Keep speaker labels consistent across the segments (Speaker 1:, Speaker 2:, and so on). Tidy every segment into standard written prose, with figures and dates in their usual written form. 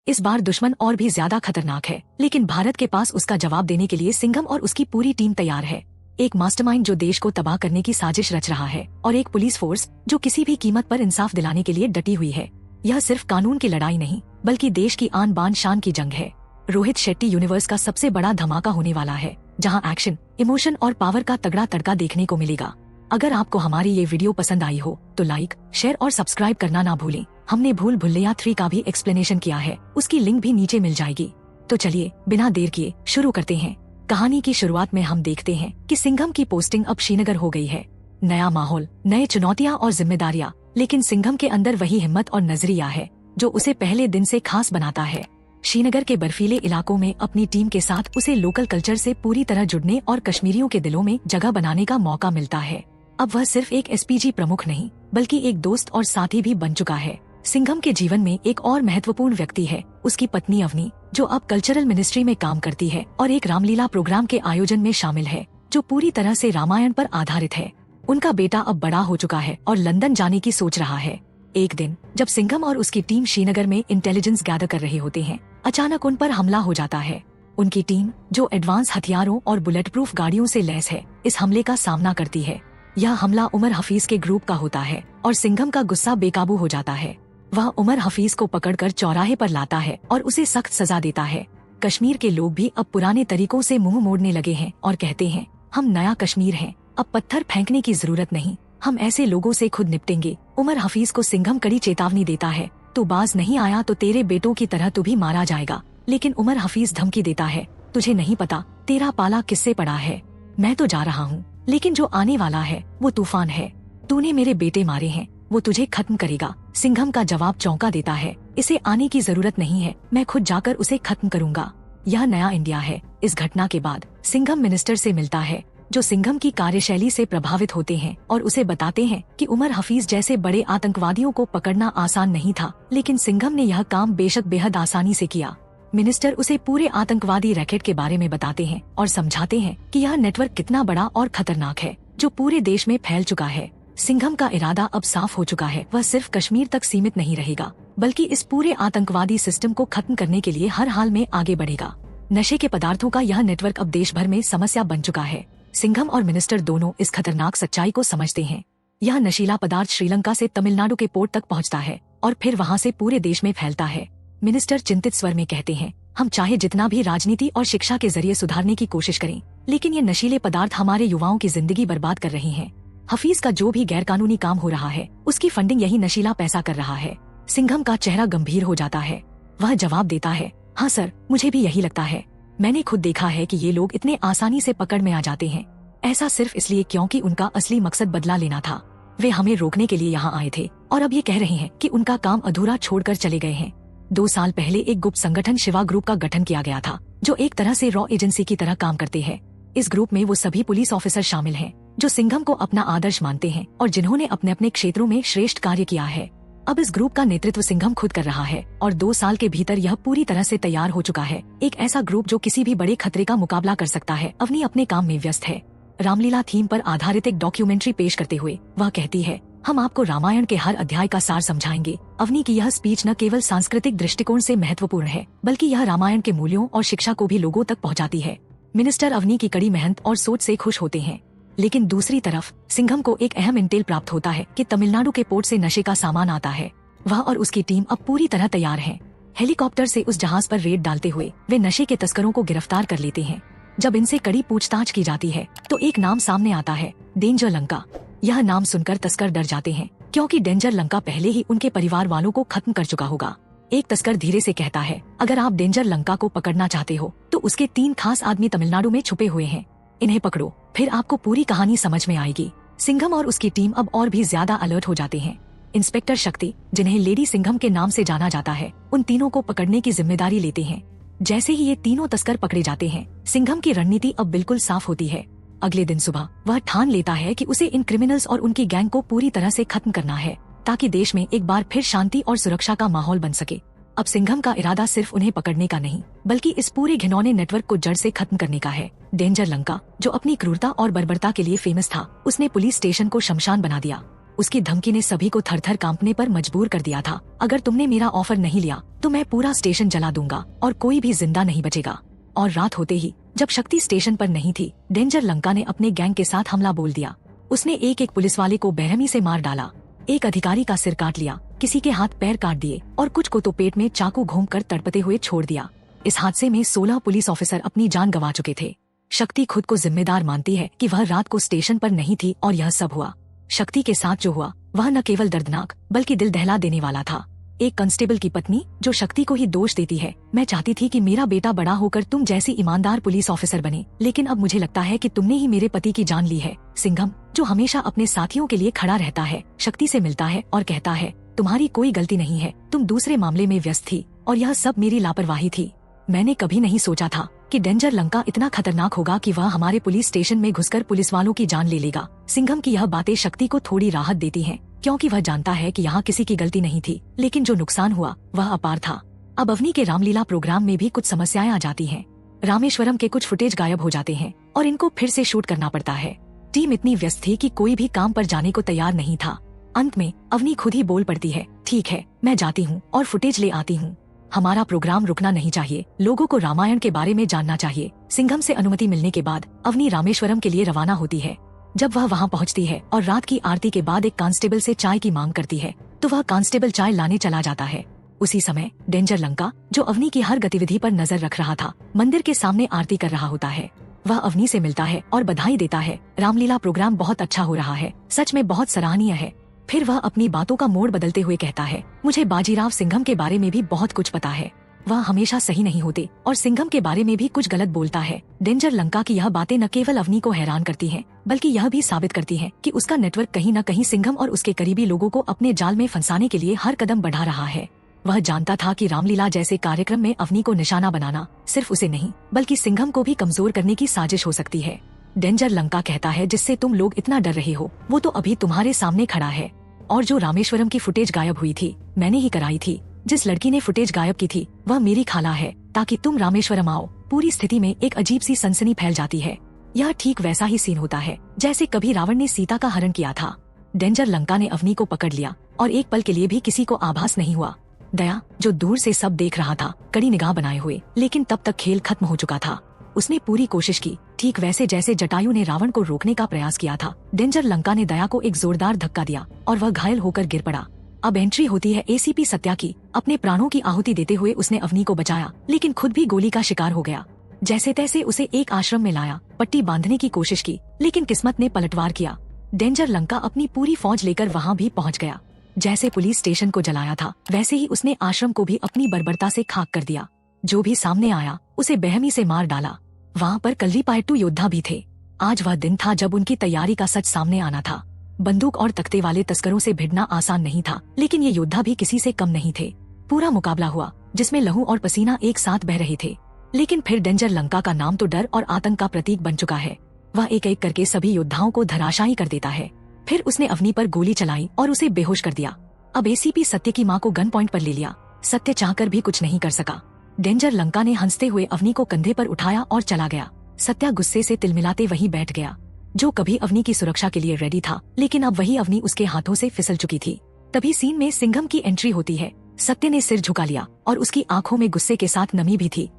Speaker 1: इस बार दुश्मन और भी ज्यादा खतरनाक है, लेकिन भारत के पास उसका जवाब देने के लिए सिंघम और उसकी पूरी टीम तैयार है। एक मास्टरमाइंड जो देश को तबाह करने की साजिश रच रहा है, और एक पुलिस फोर्स जो किसी भी कीमत पर इंसाफ दिलाने के लिए डटी हुई है। यह सिर्फ कानून की लड़ाई नहीं, बल्कि देश की आन बान शान की जंग है। रोहित शेट्टी यूनिवर्स का सबसे बड़ा धमाका होने वाला है, जहां एक्शन, इमोशन और पावर का तगड़ा तड़का देखने को मिलेगा। अगर आपको हमारी ये वीडियो पसंद आई हो तो लाइक, शेयर और सब्सक्राइब करना ना भूलें। हमने भूल भुलैया 3 का भी एक्सप्लेनेशन किया है, उसकी लिंक भी नीचे मिल जाएगी। तो चलिए बिना देर किए शुरू करते हैं। कहानी की शुरुआत में हम देखते हैं कि सिंघम की पोस्टिंग अब श्रीनगर हो गई है। नया माहौल, नए चुनौतियां और जिम्मेदारियां, लेकिन सिंघम के अंदर वही हिम्मत और नजरिया है जो उसे पहले दिन से खास बनाता है। श्रीनगर के बर्फीले इलाकों में अपनी टीम के साथ उसे लोकल कल्चर से पूरी तरह जुड़ने और कश्मीरियों के दिलों में जगह बनाने का मौका मिलता है। अब वह सिर्फ एक एसपीजी प्रमुख नहीं, बल्कि एक दोस्त और साथी भी बन चुका है। सिंघम के जीवन में एक और महत्वपूर्ण व्यक्ति है, उसकी पत्नी अवनी, जो अब कल्चरल मिनिस्ट्री में काम करती है और एक रामलीला प्रोग्राम के आयोजन में शामिल है, जो पूरी तरह से रामायण पर आधारित है। उनका बेटा अब बड़ा हो चुका है और लंदन जाने की सोच रहा है। एक दिन जब सिंघम और उसकी टीम श्रीनगर में इंटेलिजेंस गैदर कर रहे होते हैं, अचानक उन पर हमला हो जाता है। उनकी टीम, जो एडवांस हथियारों और बुलेट प्रूफ गाड़ियों से लैस है, इस हमले का सामना करती है। यह हमला उमर हफीज के ग्रुप का होता है और सिंघम का गुस्सा बेकाबू हो जाता है। वह उमर हफीज को पकड़कर चौराहे पर लाता है और उसे सख्त सजा देता है। कश्मीर के लोग भी अब पुराने तरीकों से मुंह मोड़ने लगे हैं और कहते हैं, हम नया कश्मीर हैं, अब पत्थर फेंकने की जरूरत नहीं, हम ऐसे लोगों से खुद निपटेंगे। उमर हफीज को सिंघम कड़ी चेतावनी देता है, तू बाज नहीं आया तो तेरे बेटों की तरह तू भी मारा जाएगा। लेकिन उमर हफीज धमकी देता है, तुझे नहीं पता तेरा पाला किससे पड़ा है, मैं तो जा रहा हूँ, लेकिन जो आने वाला है वो तूफान है। तूने मेरे बेटे मारे हैं, वो तुझे खत्म करेगा। सिंघम का जवाब चौंका देता है, इसे आने की जरूरत नहीं है, मैं खुद जाकर उसे खत्म करूंगा। यह नया इंडिया है। इस घटना के बाद सिंघम मिनिस्टर से मिलता है, जो सिंघम की कार्यशैली से प्रभावित होते हैं और उसे बताते हैं कि उमर हफीज जैसे बड़े आतंकवादियों को पकड़ना आसान नहीं था, लेकिन सिंघम ने यह काम बेशक बेहद आसानी से किया। मिनिस्टर उसे पूरे आतंकवादी रैकेट के बारे में बताते हैं और समझाते हैं कि यह नेटवर्क कितना बड़ा और खतरनाक है, जो पूरे देश में फैल चुका है। सिंघम का इरादा अब साफ हो चुका है, वह सिर्फ कश्मीर तक सीमित नहीं रहेगा, बल्कि इस पूरे आतंकवादी सिस्टम को खत्म करने के लिए हर हाल में आगे बढ़ेगा। नशे के पदार्थों का यह नेटवर्क अब देश भर में समस्या बन चुका है। सिंघम और मिनिस्टर दोनों इस खतरनाक सच्चाई को समझते हैं। यह नशीला पदार्थ श्रीलंका से तमिलनाडु के पोर्ट तक पहुंचता है और फिर वहां से पूरे देश में फैलता है। मिनिस्टर चिंतित स्वर में कहते हैं, हम चाहे जितना भी राजनीति और शिक्षा के जरिए सुधारने की कोशिश करें, लेकिन ये नशीले पदार्थ हमारे युवाओं की जिंदगी बर्बाद कर रहे हैं। हफीज का जो भी गैरकानूनी काम हो रहा है, उसकी फंडिंग यही नशीला पैसा कर रहा है। सिंघम का चेहरा गंभीर हो जाता है। वह जवाब देता है, हाँ सर, मुझे भी यही लगता है। मैंने खुद देखा है कि ये लोग इतने आसानी से पकड़ में आ जाते हैं। ऐसा सिर्फ इसलिए क्योंकि उनका असली मकसद बदला लेना था। वे हमें रोकने के लिए यहाँ आए थे और अब ये कह रहे हैं कि उनका काम अधूरा छोड़कर चले गए हैं। 2 साल पहले एक गुप्त संगठन शिवा ग्रुप का गठन किया गया था, जो एक तरह से रॉ एजेंसी की तरह काम करते हैं। इस ग्रुप में वो सभी पुलिस ऑफिसर शामिल हैं, जो सिंघम को अपना आदर्श मानते हैं और जिन्होंने अपने अपने क्षेत्रों में श्रेष्ठ कार्य किया है। अब इस ग्रुप का नेतृत्व सिंघम खुद कर रहा है और 2 साल के भीतर यह पूरी तरह से तैयार हो चुका है। एक ऐसा ग्रुप जो किसी भी बड़े खतरे का मुकाबला कर सकता है। अवनी अपने काम में व्यस्त है। रामलीला थीम पर आधारित एक डॉक्यूमेंट्री पेश करते हुए वह कहती है, हम आपको रामायण के हर अध्याय का सार समझाएंगे। अवनी की यह स्पीच न केवल सांस्कृतिक दृष्टिकोण से महत्वपूर्ण है, बल्कि यह रामायण के मूल्यों और शिक्षा को भी लोगों तक पहुंचाती है। मिनिस्टर अवनी की कड़ी मेहनत और सोच से खुश होते हैं, लेकिन दूसरी तरफ सिंघम को एक अहम इंटेल प्राप्त होता है कि तमिलनाडु के पोर्ट से नशे का सामान आता है। वह और उसकी टीम अब पूरी तरह तैयार है। हेलीकॉप्टर से उस जहाज पर रेड डालते हुए वे नशे के तस्करों को गिरफ्तार कर लेते हैं। जब इनसे कड़ी पूछताछ की जाती है तो एक नाम सामने आता है, डेंजर लंका। यह नाम सुनकर तस्कर डर जाते हैं, क्योंकि डेंजर लंका पहले ही उनके परिवार वालों को खत्म कर चुका होगा। एक तस्कर धीरे से कहता है, अगर आप डेंजर लंका को पकड़ना चाहते हो तो उसके 3 खास आदमी तमिलनाडु में छुपे हुए हैं, इन्हें पकड़ो, फिर आपको पूरी कहानी समझ में आएगी। सिंघम और उसकी टीम अब और भी ज्यादा अलर्ट हो जाते हैं। इंस्पेक्टर शक्ति, जिन्हें लेडी सिंघम के नाम से जाना जाता है, उन तीनों को पकड़ने की जिम्मेदारी लेते हैं। जैसे ही ये तीनों तस्कर पकड़े जाते हैं, सिंघम की रणनीति अब बिल्कुल साफ होती है। अगले दिन सुबह वह ठान लेता है कि उसे इन क्रिमिनल्स और उनकी गैंग को पूरी तरह से खत्म करना है, ताकि देश में एक बार फिर शांति और सुरक्षा का माहौल बन सके। अब सिंघम का इरादा सिर्फ उन्हें पकड़ने का नहीं, बल्कि इस पूरे घिनौने नेटवर्क को जड़ से खत्म करने का है। डेंजर लंका, जो अपनी क्रूरता और बर्बरता के लिए फेमस था, उसने पुलिस स्टेशन को शमशान बना दिया। उसकी धमकी ने सभी को थर-थर कांपने पर मजबूर कर दिया था। अगर तुमने मेरा ऑफर नहीं लिया तो मैं पूरा स्टेशन जला दूंगा और कोई भी जिंदा नहीं बचेगा। और रात होते ही जब शक्ति स्टेशन पर नहीं थी, डेंजर लंका ने अपने गैंग के साथ हमला बोल दिया। उसने एक एक पुलिस वाले को बेरहमी से मार डाला। एक अधिकारी का सिर काट लिया, किसी के हाथ पैर काट दिए और कुछ को तो पेट में चाकू घोंपकर तड़पते हुए छोड़ दिया। इस हादसे में 16 पुलिस ऑफिसर अपनी जान गंवा चुके थे। शक्ति खुद को जिम्मेदार मानती है कि वह रात को स्टेशन पर नहीं थी और यह सब हुआ। शक्ति के साथ जो हुआ वह न केवल दर्दनाक बल्कि दिल दहला देने वाला था। एक कांस्टेबल की पत्नी जो शक्ति को ही दोष देती है, मैं चाहती थी कि मेरा बेटा बड़ा होकर तुम जैसी ईमानदार पुलिस ऑफिसर बने, लेकिन अब मुझे लगता है कि तुमने ही मेरे पति की जान ली है। सिंघम जो हमेशा अपने साथियों के लिए खड़ा रहता है, शक्ति से मिलता है और कहता है तुम्हारी कोई गलती नहीं है, तुम दूसरे मामले में व्यस्त थी और यह सब मेरी लापरवाही थी। मैंने कभी नहीं सोचा था कि डेंजर लंका इतना खतरनाक होगा कि वह हमारे पुलिस स्टेशन में घुसकर पुलिस वालों की जान ले लेगा। सिंघम की यह बातें शक्ति को थोड़ी राहत देती हैं, क्योंकि वह जानता है कि यहाँ किसी की गलती नहीं थी, लेकिन जो नुकसान हुआ वह अपार था। अब अवनी के रामलीला प्रोग्राम में भी कुछ समस्याएं आ जाती हैं। रामेश्वरम के कुछ फुटेज गायब हो जाते हैं और इनको फिर से शूट करना पड़ता है। टीम इतनी व्यस्त थी कि कोई भी काम पर जाने को तैयार नहीं था। अंत में अवनी खुद ही बोल पड़ती है, ठीक है मैं जाती हूँ और फुटेज ले आती हूँ। हमारा प्रोग्राम रुकना नहीं चाहिए, लोगों को रामायण के बारे में जानना चाहिए। सिंघम से अनुमति मिलने के बाद अवनी रामेश्वरम के लिए रवाना होती है। जब वह वहाँ पहुँचती है और रात की आरती के बाद एक कांस्टेबल से चाय की मांग करती है, तो वह कांस्टेबल चाय लाने चला जाता है। उसी समय डेंजर लंका, जो अवनी की हर गतिविधि पर नजर रख रहा था, मंदिर के सामने आरती कर रहा होता है। वह अवनी से मिलता है और बधाई देता है, रामलीला प्रोग्राम बहुत अच्छा हो रहा है, सच में बहुत सराहनीय है। फिर वह अपनी बातों का मोड़ बदलते हुए कहता है, मुझे बाजीराव सिंघम के बारे में भी बहुत कुछ पता है। वह हमेशा सही नहीं होते और सिंघम के बारे में भी कुछ गलत बोलता है। डेंजर लंका की यह बातें न केवल अवनी को हैरान करती हैं, बल्कि यह भी साबित करती हैं कि उसका नेटवर्क कहीं न कहीं सिंघम और उसके करीबी लोगों को अपने जाल में फंसाने के लिए हर कदम बढ़ा रहा है। वह जानता था कि रामलीला जैसे कार्यक्रम में अवनी को निशाना बनाना सिर्फ उसे नहीं बल्कि सिंघम को भी कमजोर करने की साजिश हो सकती है। डेंजर लंका कहता है, जिससे तुम लोग इतना डर रहे हो वो तो अभी तुम्हारे सामने खड़ा है। और जो रामेश्वरम की फुटेज गायब हुई थी मैंने ही कराई थी। जिस लड़की ने फुटेज गायब की थी वह मेरी खाला है, ताकि तुम रामेश्वरम आओ। पूरी स्थिति में एक अजीब सी सनसनी फैल जाती है। यह ठीक वैसा ही सीन होता है जैसे कभी रावण ने सीता का हरण किया था। डेंजर लंका ने अवनी को पकड़ लिया और एक पल के लिए भी किसी को आभास नहीं हुआ। दया, जो दूर से सब देख रहा था, कड़ी निगाह बनाए हुए, लेकिन तब तक खेल खत्म हो चुका था। उसने पूरी कोशिश की, ठीक वैसे जैसे जटायु ने रावण को रोकने का प्रयास किया था। डेंजर लंका ने दया को एक जोरदार धक्का दिया और वह घायल होकर गिर पड़ा। अब एंट्री होती है एसीपी सत्या की। अपने प्राणों की आहुति देते हुए उसने अवनी को बचाया, लेकिन खुद भी गोली का शिकार हो गया। जैसे तैसे उसे एक आश्रम में लाया, पट्टी बांधने की कोशिश की, लेकिन किस्मत ने पलटवार किया। डेंजर लंका अपनी पूरी फौज लेकर वहाँ भी पहुँच गया। जैसे पुलिस स्टेशन को जलाया था, वैसे ही उसने आश्रम को भी अपनी बर्बरता से खाक कर दिया। जो भी सामने आया उसे बेरहमी से मार डाला। वहाँ पर कल्रीपायट्टू योद्धा भी थे। आज वह दिन था जब उनकी तैयारी का सच सामने आना था। बंदूक और तख्ते वाले तस्करों से भिड़ना आसान नहीं था, लेकिन ये योद्धा भी किसी से कम नहीं थे। पूरा मुकाबला हुआ जिसमें लहू और पसीना एक साथ बह रहे थे। लेकिन फिर डेंजर लंका का नाम तो डर और आतंक का प्रतीक बन चुका है। वह एक एक करके सभी योद्धाओं को धराशायी कर देता है। फिर उसने अवनी पर गोली चलाई और उसे बेहोश कर दिया। अब एसीपी सत्य की मां को गन पॉइंट पर ले लिया। सत्य चाहकर भी कुछ नहीं कर सका। डेंजर लंका ने हंसते हुए अवनी को कंधे पर उठाया और चला गया। सत्या गुस्से से तिलमिलाते वहीं बैठ गया। जो कभी अवनी की सुरक्षा के लिए रेडी था, लेकिन अब वही अवनी उसके हाथों से फिसल चुकी थी। तभी सीन में सिंघम की एंट्री होती है। सत्य ने सिर झुका लिया और उसकी आंखों में गुस्से के साथ नमी भी थी।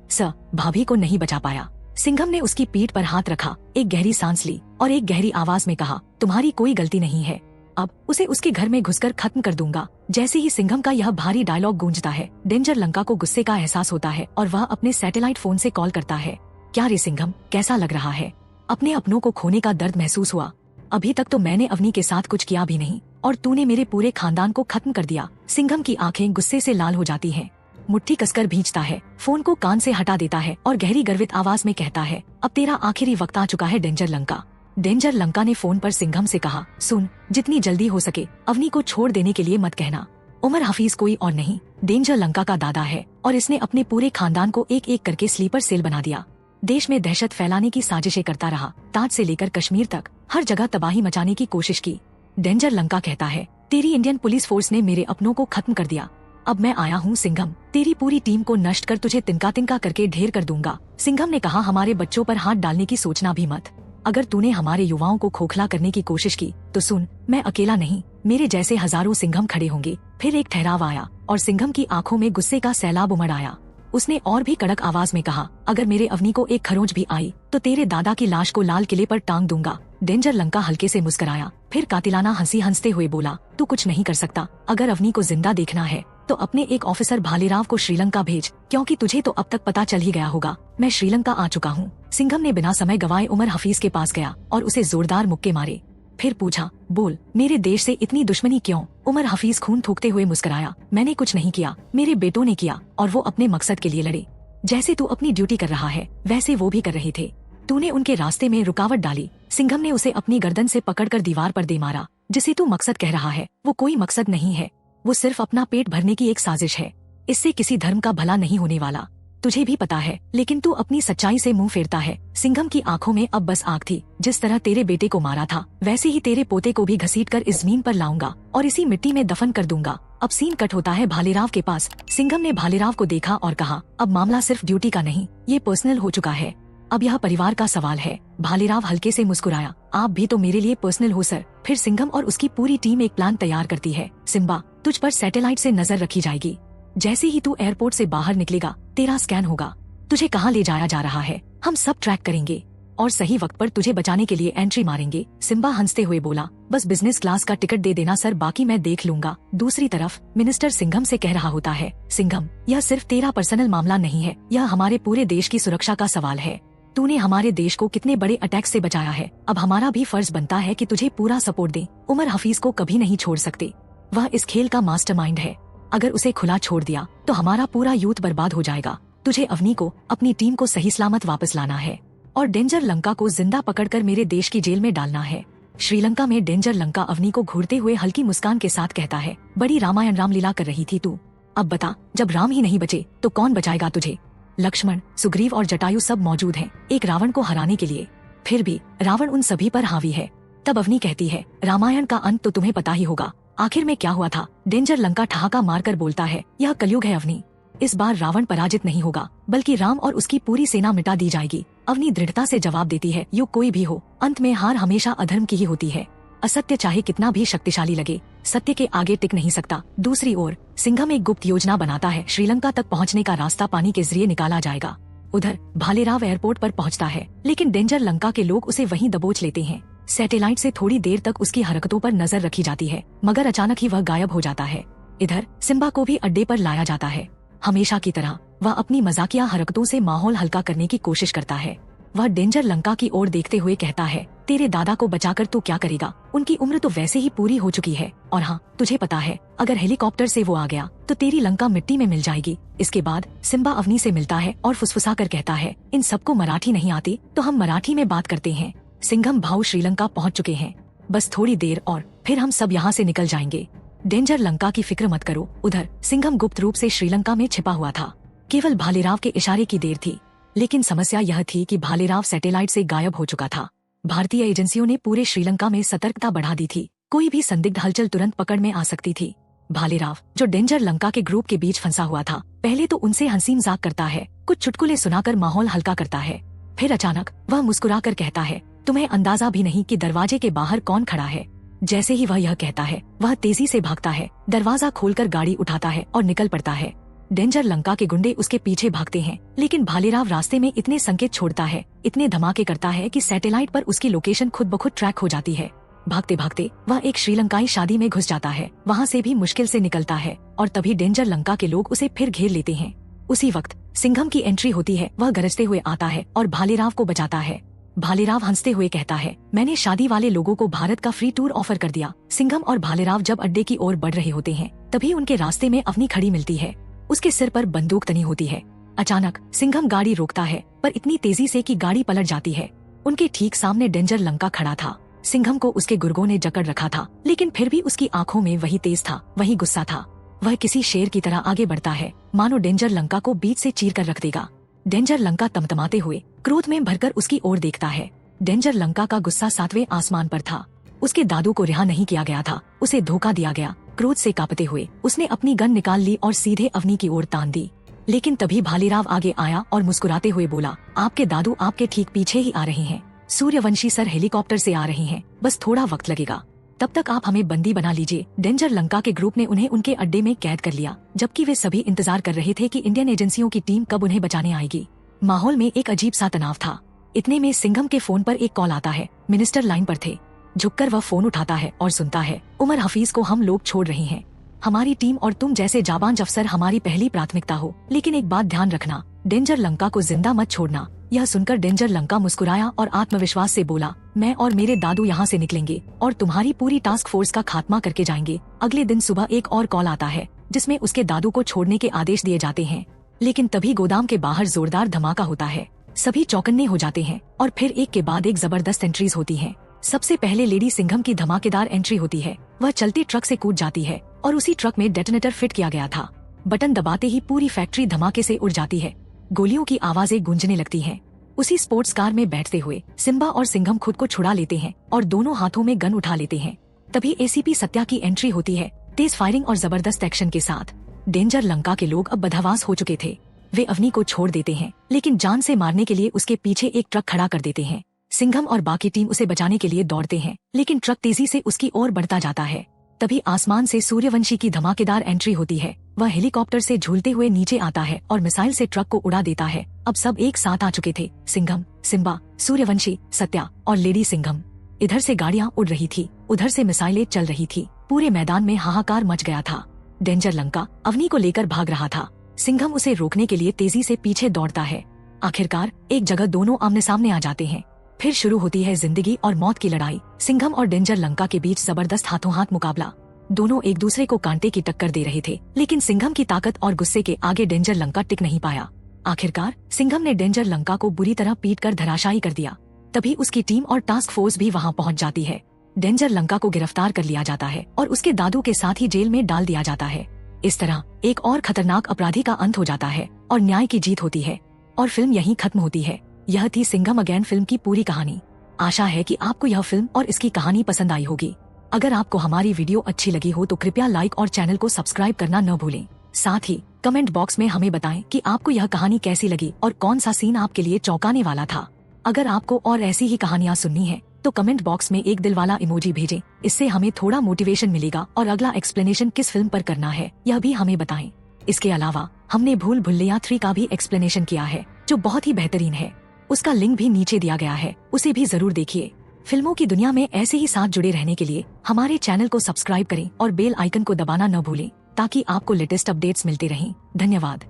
Speaker 1: भाभी को नहीं बचा पाया। सिंघम ने उसकी पीठ पर हाथ रखा, एक गहरी सांस ली और एक गहरी आवाज में कहा, तुम्हारी कोई गलती नहीं है, अब उसे उसके घर में घुसकर खत्म कर दूंगा। जैसे ही सिंघम का यह भारी डायलॉग गूंजता है, डेंजर लंका को गुस्से का एहसास होता है और वह अपने सैटेलाइट फोन से कॉल करता है। क्या रे सिंघम, कैसा लग रहा है? अपने अपनों को खोने का दर्द महसूस हुआ? अभी तक तो मैंने अवनी के साथ कुछ किया भी नहीं और तूने मेरे पूरे खानदान को खत्म कर दिया। सिंघम की आंखें गुस्से से लाल हो जाती हैं। मुट्ठी कसकर भींचता है, फोन को कान से हटा देता है और गहरी गर्वित आवाज में कहता है, अब तेरा आखिरी वक्त आ चुका है डेंजर लंका। डेंजर लंका ने फोन पर सिंघम से कहा, सुन, जितनी जल्दी हो सके अवनी को छोड़ देने के लिए मत कहना। उमर हफीज कोई और नहीं, डेंजर लंका का दादा है और इसने अपने पूरे खानदान को एक एक करके स्लीपर सेल बना दिया। देश में दहशत फैलाने की साजिशें करता रहा। ताज से लेकर कश्मीर तक हर जगह तबाही मचाने की कोशिश की। डेंजर लंका कहता है, तेरी इंडियन पुलिस फोर्स ने मेरे अपनों को खत्म कर दिया। अब मैं आया हूँ सिंघम, तेरी पूरी टीम को नष्ट कर तुझे तिनका तिनका करके ढेर कर दूंगा। सिंघम ने कहा, हमारे बच्चों पर हाथ डालने की सोचना भी मत। अगर तूने हमारे युवाओं को खोखला करने की कोशिश की तो सुन, मैं अकेला नहीं, मेरे जैसे हजारों सिंघम खड़े होंगे। फिर एक ठहराव आया और सिंघम की आंखों में गुस्से का सैलाब उमड़ आया। उसने और भी कड़क आवाज में कहा, अगर मेरे अवनी को एक खरोंच भी आई तो तेरे दादा की लाश को लाल किले पर टांग दूंगा। डेंजर लंका हल्के से मुस्कुराया, फिर कातिलाना हंसी हंसते हुए बोला, तू कुछ नहीं कर सकता। अगर अवनी को जिंदा देखना है तो अपने एक ऑफिसर भालेराव को श्रीलंका भेज, क्योंकि तुझे तो अब तक पता चल ही गया होगा मैं श्रीलंका आ चुका हूँ। सिंघम ने बिना समय गवाए उमर हफीज के पास गया और उसे जोरदार मुक्के मारे। फिर पूछा, बोल, मेरे देश से इतनी दुश्मनी क्यों? उमर हफीज खून थूकते हुए मुस्कुराया, मैंने कुछ नहीं किया, मेरे बेटों ने किया, और वो अपने मकसद के लिए लड़े। जैसे तू अपनी ड्यूटी कर रहा है वैसे वो भी कर रहे थे। तूने उनके रास्ते में रुकावट डाली। सिंघम ने उसे अपनी गर्दन से पकड़कर दीवार पर दे मारा। जिसे तू मकसद कह रहा है वो कोई मकसद नहीं है, वो सिर्फ अपना पेट भरने की एक साजिश है। इससे किसी धर्म का भला नहीं होने वाला, तुझे भी पता है, लेकिन तू अपनी सच्चाई से मुंह फेरता है। सिंघम की आंखों में अब बस आग थी। जिस तरह तेरे बेटे को मारा था वैसे ही तेरे पोते को भी घसीटकर इस जमीन पर लाऊंगा और इसी मिट्टी में दफन कर दूंगा। अब सीन कट होता है भालेराव के पास। सिंघम ने भालेराव को देखा और कहा, अब मामला सिर्फ ड्यूटी का नहीं, ये पर्सनल हो चुका है। अब यह परिवार का सवाल है। भालेराव हल्के से मुस्कुराया, आप भी तो मेरे लिए पर्सनल हो सर। फिर सिंघम और उसकी पूरी टीम एक प्लान तैयार करती है। सिम्बा, तुझ पर सैटेलाइट से नजर रखी जाएगी। जैसे ही तू एयरपोर्ट से बाहर निकलेगा तेरा स्कैन होगा। तुझे कहाँ ले जाया जा रहा है हम सब ट्रैक करेंगे और सही वक्त पर तुझे बचाने के लिए एंट्री मारेंगे। सिम्बा हंसते हुए बोला, बस बिजनेस क्लास का टिकट दे देना सर, बाकी मैं देख लूंगा। दूसरी तरफ मिनिस्टर सिंघम से कह रहा होता है, सिंघम, यह सिर्फ तेरा पर्सनल मामला नहीं है, यह हमारे पूरे देश की सुरक्षा का सवाल है। तूने हमारे देश को कितने बड़े अटैक से बचाया है, अब हमारा भी फर्ज बनता है कि तुझे पूरा सपोर्ट दे। उमर हफीज को कभी नहीं छोड़ सकते, वह इस खेल का मास्टरमाइंड है। अगर उसे खुला छोड़ दिया तो हमारा पूरा यूथ बर्बाद हो जाएगा। तुझे अवनी को, अपनी टीम को सही सलामत वापस लाना है और डेंजर लंका को जिंदा पकड़कर मेरे देश की जेल में डालना है। श्रीलंका में डेंजर लंका अवनी को घूरते हुए हल्की मुस्कान के साथ कहता है, बड़ी रामायण रामलीला कर रही थी तू, अब बता, जब राम ही नहीं बचे तो कौन बचाएगा तुझे? लक्ष्मण, सुग्रीव और जटायु सब मौजूद हैं एक रावण को हराने के लिए, फिर भी रावण उन सभी पर हावी है। तब अवनी कहती है, रामायण का अंत तो तुम्हें पता ही होगा, आखिर में क्या हुआ था? डेंजर लंका ठहाका मारकर बोलता है, यह कलयुग है अवनी, इस बार रावण पराजित नहीं होगा बल्कि राम और उसकी पूरी सेना मिटा दी जाएगी। अवनी दृढ़ता से जवाब देती है, युग कोई भी हो, अंत में हार हमेशा अधर्म की ही होती है। असत्य चाहे कितना भी शक्तिशाली लगे, सत्य के आगे टिक नहीं सकता। दूसरी ओर सिंघम एक गुप्त योजना बनाता है, श्रीलंका तक पहुंचने का रास्ता पानी के जरिए निकाला जाएगा। उधर भालेराव एयरपोर्ट पर पहुंचता है, लेकिन डेंजर लंका के लोग उसे वहीं दबोच लेते हैं। सैटेलाइट से थोड़ी देर तक उसकी हरकतों पर नजर रखी जाती है, मगर अचानक ही वह गायब हो जाता है। इधर सिम्बा को भी अड्डे पर लाया जाता है। हमेशा की तरह वह अपनी मजाकिया हरकतों से माहौल हल्का करने की कोशिश करता है। वह डेंजर लंका की ओर देखते हुए कहता है, तेरे दादा को बचाकर तू क्या करेगा? उनकी उम्र तो वैसे ही पूरी हो चुकी है, और हाँ, तुझे पता है, अगर हेलीकॉप्टर से वो आ गया तो तेरी लंका मिट्टी में मिल जाएगी। इसके बाद सिम्बा अवनी से मिलता है और फुसफुसा कर कहता है, इन सबको मराठी नहीं आती तो हम मराठी में बात करते हैं। सिंघम भाऊ श्रीलंका पहुँच चुके हैं, बस थोड़ी देर और फिर हम सब यहाँ से निकल जाएंगे। डेंजर लंका की फिक्र मत करो। उधर सिंघम गुप्त रूप से श्रीलंका में छिपा हुआ था, केवल भालेराव के इशारे की देर थी। लेकिन समस्या यह थी कि भालेराव सैटेलाइट से गायब हो चुका था। भारतीय एजेंसियों ने पूरे श्रीलंका में सतर्कता बढ़ा दी थी, कोई भी संदिग्ध हलचल तुरंत पकड़ में आ सकती थी। भालेराव, जो डेंजर लंका के ग्रुप के बीच फंसा हुआ था, पहले तो उनसे हंसी मजाक करता है, कुछ चुटकुले सुनाकर माहौल हल्का करता है। फिर अचानक वह मुस्कुरा कर कहता है, तुम्हें अंदाजा भी नहीं कि दरवाजे के बाहर कौन खड़ा है। जैसे ही वह यह कहता है, वह तेजी से भागता है, दरवाजा खोलकर गाड़ी उठाता है और निकल पड़ता है। डेंजर लंका के गुंडे उसके पीछे भागते हैं, लेकिन भालेराव रास्ते में इतने संकेत छोड़ता है, इतने धमाके करता है कि सैटेलाइट पर उसकी लोकेशन खुद ब खुद ट्रैक हो जाती है। भागते भागते वह एक श्रीलंकाई शादी में घुस जाता है, वहाँ से भी मुश्किल से निकलता है और तभी डेंजर लंका के लोग उसे फिर घेर लेते हैं। उसी वक्त सिंघम की एंट्री होती है, वह गरजते हुए आता है और भालेराव को बचाता है। भालेराव हंसते हुए कहता है, मैंने शादी वाले लोगों को भारत का फ्री टूर ऑफर कर दिया। सिंघम और भालेराव जब अड्डे की ओर बढ़ रहे होते हैं, तभी उनके रास्ते में अवनी खड़ी मिलती है। उसके सिर पर बंदूक तनी होती है। अचानक सिंघम गाड़ी रोकता है, पर इतनी तेजी से कि गाड़ी पलट जाती है। उनके ठीक सामने डेंजर लंका खड़ा था। सिंघम को उसके गुर्गों ने जकड़ रखा था, लेकिन फिर भी उसकी आंखों में वही तेज था, वही गुस्सा था। वह किसी शेर की तरह आगे बढ़ता है, मानो डेंजर लंका को बीच से चीर कर रख देगा। डेंजर लंका तमतमाते हुए क्रोध में भरकर उसकी ओर देखता है। डेंजर लंका का गुस्सा सातवें आसमान पर था। उसके दादू को रिहा नहीं किया गया था, उसे धोखा दिया गया। क्रोध से कांपते हुए उसने अपनी गन निकाल ली और सीधे अवनी की ओर तान दी। लेकिन तभी भालेराव आगे आया और मुस्कुराते हुए बोला, आपके दादू आपके ठीक पीछे ही आ रहे हैं। सूर्यवंशी सर हेलीकॉप्टर से आ रही हैं, बस थोड़ा वक्त लगेगा। तब तक आप हमें बंदी बना लीजिए। डेंजर लंका के ग्रुप ने उन्हें उनके अड्डे में कैद कर लिया, जबकि वे सभी इंतजार कर रहे थे कि इंडियन एजेंसियों की टीम कब उन्हें बचाने आएगी। माहौल में एक अजीब सा तनाव था। इतने में सिंघम के फोन पर एक कॉल आता है। मिनिस्टर लाइन पर थे। झुककर वह फोन उठाता है और सुनता है, उमर हफीज को हम लोग छोड़ रहे हैं। हमारी टीम और तुम जैसे जाबांज अफसर हमारी पहली प्राथमिकता हो, लेकिन एक बात ध्यान रखना, डेंजर लंका को जिंदा मत छोड़ना। यह सुनकर डेंजर लंका मुस्कुराया और आत्मविश्वास से बोला, मैं और मेरे दादू यहाँ से निकलेंगे और तुम्हारी पूरी टास्क फोर्स का खात्मा करके जाएंगे। अगले दिन सुबह एक और कॉल आता है, जिसमें उसके दादू को छोड़ने के आदेश दिए जाते हैं। लेकिन तभी गोदाम के बाहर जोरदार धमाका होता है। सभी चौकन्ने हो जाते हैं और फिर एक के बाद एक जबरदस्त एंट्रीज होती हैं। सबसे पहले लेडी सिंघम की धमाकेदार एंट्री होती है। वह चलती ट्रक से कूद जाती है और उसी ट्रक में डेटोनेटर फिट किया गया था। बटन दबाते ही पूरी फैक्ट्री धमाके से उड़ जाती है। गोलियों की आवाजें गूंजने लगती हैं। उसी स्पोर्ट्स कार में बैठते हुए सिम्बा और सिंघम खुद को छुड़ा लेते हैं और दोनों हाथों में गन उठा लेते हैं। तभी एसीपी सत्या की एंट्री होती है, तेज फायरिंग और जबरदस्त एक्शन के साथ। डेंजर लंका के लोग अब बदहवास हो चुके थे। वे अवनी को छोड़ देते हैं, लेकिन जान से मारने के लिए उसके पीछे एक ट्रक खड़ा कर देते हैं। सिंघम और बाकी टीम उसे बचाने के लिए दौड़ते हैं, लेकिन ट्रक तेजी से उसकी ओर बढ़ता जाता है। तभी आसमान से सूर्यवंशी की धमाकेदार एंट्री होती है। वह हेलीकॉप्टर से झूलते हुए नीचे आता है और मिसाइल से ट्रक को उड़ा देता है। अब सब एक साथ आ चुके थे, सिंघम, सिम्बा, सूर्यवंशी, सत्या और लेडी सिंघम। इधर से गाड़ियां उड़ रही थी, उधर से मिसाइलें चल रही थी। पूरे मैदान में हाहाकार मच गया था। डेंजर लंका अवनी को लेकर भाग रहा था। सिंघम उसे रोकने के लिए तेजी से पीछे दौड़ता है। आखिरकार एक जगह दोनों आमने सामने आ जाते हैं। फिर शुरू होती है जिंदगी और मौत की लड़ाई। सिंघम और डेंजर लंका के बीच जबरदस्त हाथों हाथ मुकाबला। दोनों एक दूसरे को कांटे की टक्कर दे रहे थे, लेकिन सिंघम की ताकत और गुस्से के आगे डेंजर लंका टिक नहीं पाया। आखिरकार सिंघम ने डेंजर लंका को बुरी तरह पीट कर धराशायी कर दिया। तभी उसकी टीम और टास्क फोर्स भी वहाँ पहुँच जाती है। डेंजर लंका को गिरफ्तार कर लिया जाता है और उसके दादू के साथ ही जेल में डाल दिया जाता है। इस तरह एक और खतरनाक अपराधी का अंत हो जाता है और न्याय की जीत होती है और फिल्म यहीं खत्म होती है। यह थी सिंघम अगेन फिल्म की पूरी कहानी। आशा है कि आपको यह फिल्म और इसकी कहानी पसंद आई होगी। अगर आपको हमारी वीडियो अच्छी लगी हो तो कृपया लाइक और चैनल को सब्सक्राइब करना न भूलें। साथ ही कमेंट बॉक्स में हमें बताएं कि आपको यह कहानी कैसी लगी और कौन सा सीन आपके लिए चौंकाने वाला था। अगर आपको और ऐसी ही कहानियाँ सुननी है तो कमेंट बॉक्स में एक दिल वाला इमोजी भेजें। इससे हमें थोड़ा मोटिवेशन मिलेगा और अगला एक्सप्लेनेशन किस फिल्म पर करना है यह भी हमें बताएं। इसके अलावा हमने भूल भुलैया 3 का भी एक्सप्लेनेशन किया है, जो बहुत ही बेहतरीन है। उसका लिंक भी नीचे दिया गया है, उसे भी जरूर देखिए। फिल्मों की दुनिया में ऐसे ही साथ जुड़े रहने के लिए हमारे चैनल को सब्सक्राइब करें और बेल आइकन को दबाना न भूलें, ताकि आपको लेटेस्ट अपडेट्स मिलते रहें। धन्यवाद।